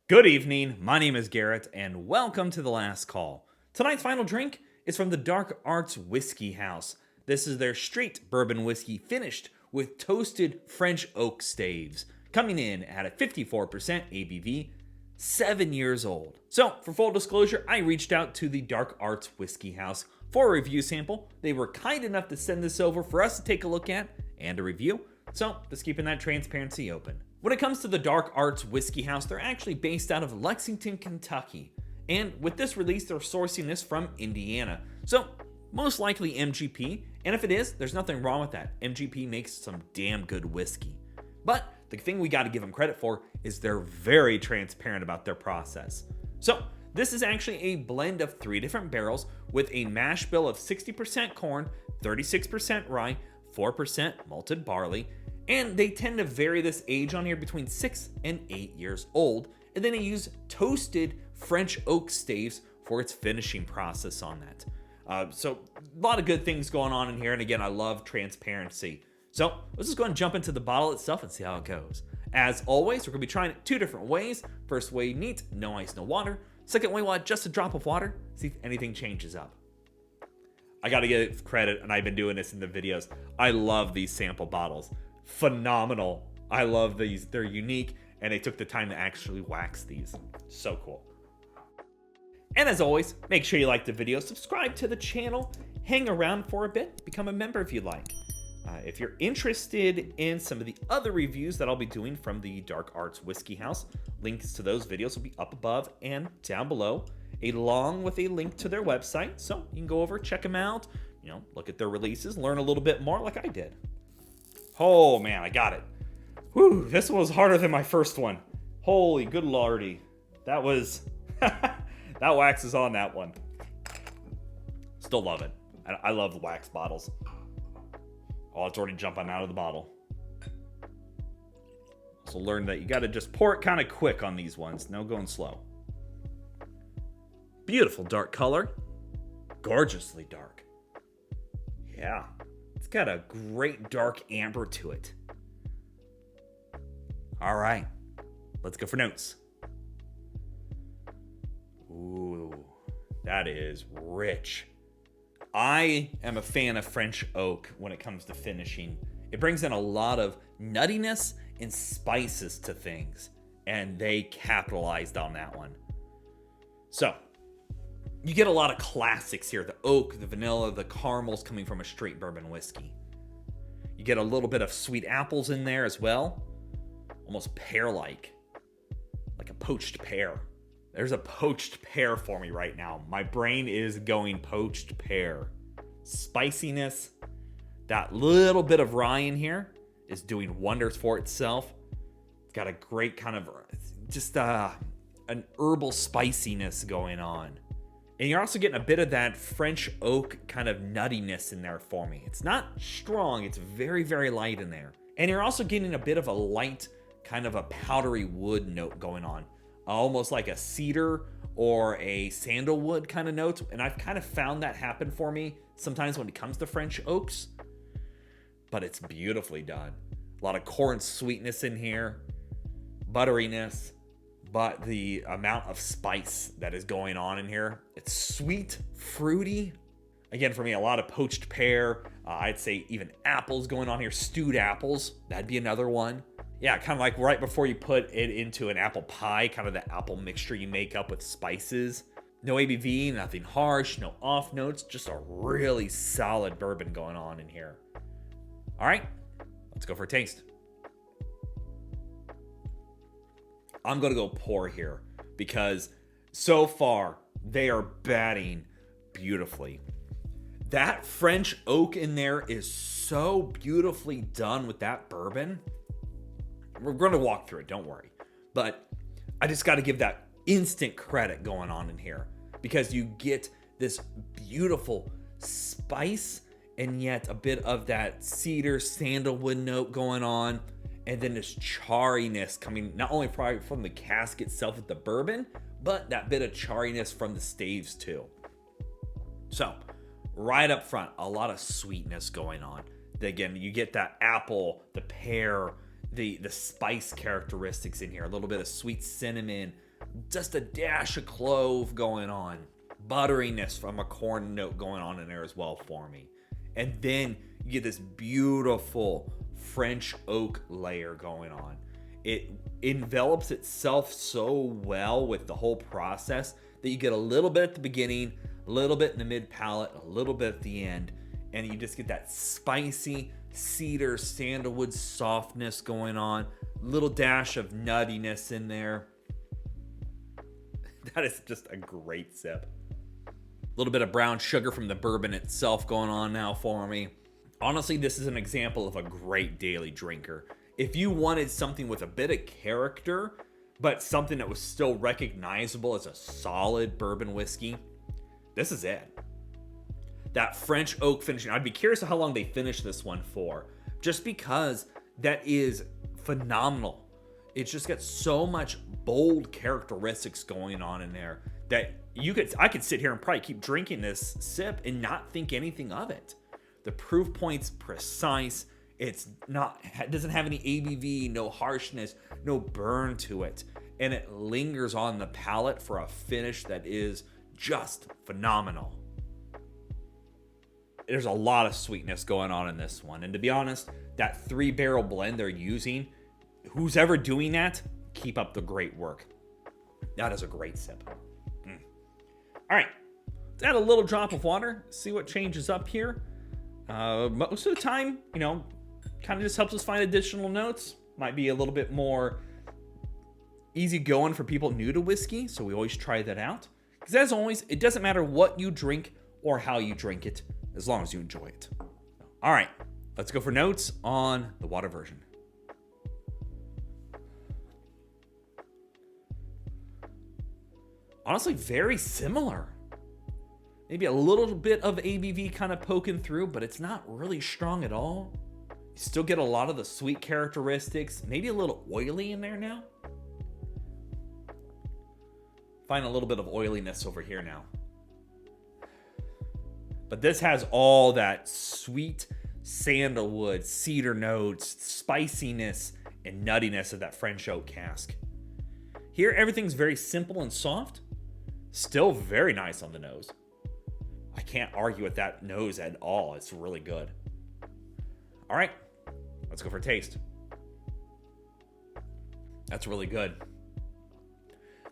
Good evening, my name is Garrett, and welcome to The Last Call. Tonight's final drink is from the Dark Arts Whiskey House. This is their straight bourbon whiskey finished with toasted French oak staves, coming in at a 54% ABV, 7 years old. So, for full disclosure, I reached out to the Dark Arts Whiskey House for a review sample. They were kind enough to send this over for us to take a look at and a review, so just keeping that transparency open. When it comes to the Dark Arts Whiskey House, they're actually based out of Lexington, Kentucky. And with this release, they're sourcing this from Indiana. So, most likely MGP. And if it is, there's nothing wrong with that. MGP makes some damn good whiskey. But the thing we got to give them credit for is they're very transparent about their process. So, this is actually a blend of 3 different barrels with a mash bill of 60% corn, 36% rye, 4% malted barley, and they tend to vary this age on here between 6 and 8 years old. And then they use toasted French oak staves for its finishing process on that. So a lot of good things going on in here. And again, I love transparency. So let's just go ahead and jump into the bottle itself and see how it goes. As always, we're going to be trying it 2 different ways. First way, neat, no ice, no water. Second way, we'll add just a drop of water, see if anything changes up. I got to give credit, and I've been doing this in the videos. I love these sample bottles. Phenomenal. I love these. They're unique, and they took the time to actually wax these. So cool. And as always, make sure you like the video, subscribe to the channel, hang around for a bit, become a member if you'd like. If you're interested in some of the other reviews that I'll be doing from the Dark Arts Whiskey House, links to those videos will be up above and down below, along with a link to their website. So you can go over, check them out, look at their releases, learn a little bit more like I did. Oh man, I got it. Whew, this was harder than my first one. Holy good lordy. That was, that wax is on that one. Still love it. I love the wax bottles. Oh, it's already jumping out of the bottle. Also learned that you gotta just pour it kind of quick on these ones. No going slow. Beautiful dark color. Gorgeously dark. Yeah. It's got a great dark amber to it. All right, let's go for notes. Ooh, that is rich. I am a fan of French oak when it comes to finishing. It brings in a lot of nuttiness and spices to things, and they capitalized on that one. So, you get a lot of classics here. The oak, the vanilla, the caramels coming from a straight bourbon whiskey. You get a little bit of sweet apples in there as well. Almost pear-like. Like a poached pear. There's a poached pear for me right now. My brain is going poached pear. Spiciness. That little bit of rye in here is doing wonders for itself. It's got a great kind of just an herbal spiciness going on. And you're also getting a bit of that French oak kind of nuttiness in there for me. It's not strong. It's very, very light in there. And you're also getting a bit of a light, kind of a powdery wood note going on. Almost like a cedar or a sandalwood kind of note. And I've kind of found that happen for me sometimes when it comes to French oaks. But it's beautifully done. A lot of corn sweetness in here. Butteriness. But the amount of spice that is going on in here, it's sweet, fruity. Again, for me, a lot of poached pear. I'd say even apples going on here, stewed apples. That'd be another one. Yeah, kind of like right before you put it into an apple pie, kind of the apple mixture you make up with spices. No ABV, nothing harsh, no off notes, just a really solid bourbon going on in here. All right, let's go for a taste. I'm going to go pour here because so far they are batting beautifully. That French oak in there is so beautifully done with that bourbon. We're going to walk through it, don't worry. But I just got to give that instant credit going on in here because you get this beautiful spice and yet a bit of that cedar sandalwood note going on. And then this charriness coming not only probably from the cask itself with the bourbon, but that bit of charriness from the staves too. So, right up front, a lot of sweetness going on. Again, you get that apple, the pear, the spice characteristics in here. A little bit of sweet cinnamon, just a dash of clove going on. Butteriness from a corn note going on in there as well for me. And then you get this beautiful French oak layer going on. It envelops itself so well with the whole process that you get a little bit at the beginning, a little bit in the mid palate, a little bit at the end, and you just get that spicy cedar sandalwood softness going on, little dash of nuttiness in there. That is just a great sip. A little bit of brown sugar from the bourbon itself going on now for me. Honestly, this is an example of a great daily drinker. If you wanted something with a bit of character, but something that was still recognizable as a solid bourbon whiskey, this is it. That French oak finishing, I'd be curious how long they finish this one for, just because that is phenomenal. It's just got so much bold characteristics going on in there that I could sit here and probably keep drinking this sip and not think anything of it. The proof point's precise. It doesn't have any ABV, no harshness, no burn to it. And it lingers on the palate for a finish that is just phenomenal. There's a lot of sweetness going on in this one. And to be honest, that 3-barrel blend they're using, who's ever doing that, keep up the great work. That is a great sip. All right, let's add a little drop of water, see what changes up here. Most of the time, kind of just helps us find additional notes. Might be a little bit more easy going for people new to whiskey, so we always try that out. Because as always, it doesn't matter what you drink or how you drink it, as long as you enjoy it. All right, let's go for notes on the water version. Honestly, very similar. Maybe a little bit of ABV kind of poking through, but it's not really strong at all. You still get a lot of the sweet characteristics, maybe a little oily in there now. Find a little bit of oiliness over here now. But this has all that sweet sandalwood, cedar notes, spiciness, and nuttiness of that French oak cask. Here, everything's very simple and soft. Still very nice on the nose. I can't argue with that nose at all. It's really good. All right, let's go for taste. That's really good.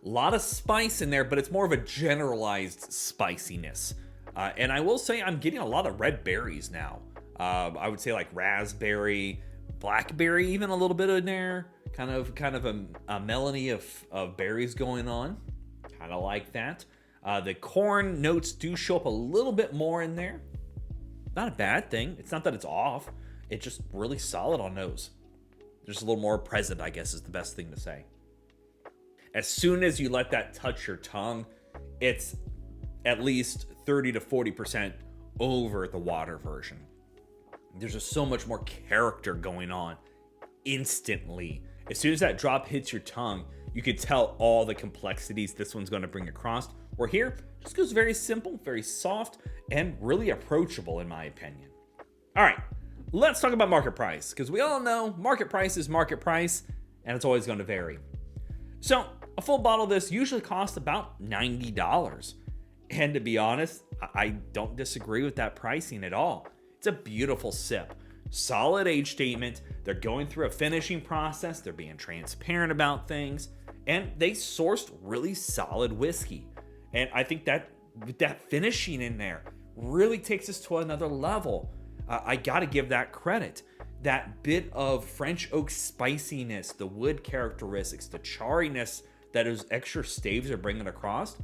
A lot of spice in there, but it's more of a generalized spiciness. And I will say I'm getting a lot of red berries now. I would say like raspberry, blackberry, even a little bit in there. Kind of a melody of berries going on. Kind of like that. The corn notes do show up a little bit more in there. Not a bad thing. It's not that it's off. It's just really solid on nose. Just a little more present, I guess, is the best thing to say. As soon as you let that touch your tongue, it's at least 30 to 40% over the water version. There's just so much more character going on instantly. As soon as that drop hits your tongue, you can tell all the complexities this one's going to bring across. Where here, just goes very simple, very soft, and really approachable in my opinion. All right, let's talk about market price, because we all know market price is market price, and it's always going to vary. So a full bottle of this usually costs about $90. And to be honest, I don't disagree with that pricing at all. It's a beautiful sip. Solid age statement. They're going through a finishing process. They're being transparent about things. And they sourced really solid whiskey. And I think that with that finishing in there really takes us to another level. I got to give that credit. That bit of French oak spiciness, the wood characteristics, the charriness that those extra staves are bringing across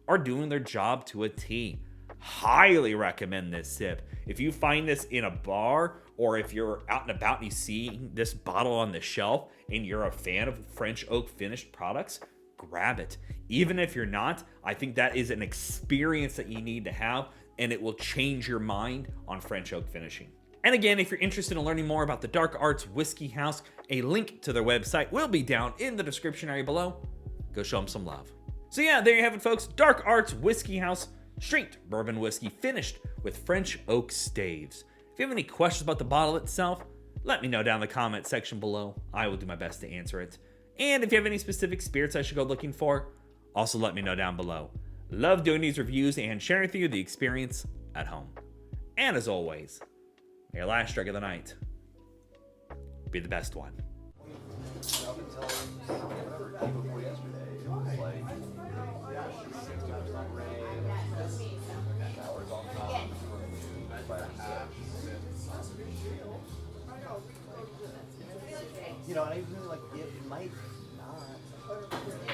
are doing their job to a T. Highly recommend this sip. If you find this in a bar or if you're out and about and you see this bottle on the shelf and you're a fan of French oak finished products, grab it. Even if you're not, I think that is an experience that you need to have, and it will change your mind on French oak finishing. And again, if you're interested in learning more about the Dark Arts Whiskey House, a link to their website will be down in the description area below. Go show them some love. So yeah, there you have it, folks. Dark Arts Whiskey House, straight bourbon whiskey finished with French oak staves. If you have any questions about the bottle itself, let me know down in the comment section below. I will do my best to answer it. And if you have any specific spirits I should go looking for, Also, let me know down below. Love doing these reviews and sharing with you the experience at home. And as always, may your last drink of the night be the best one. You know, I really like it might not.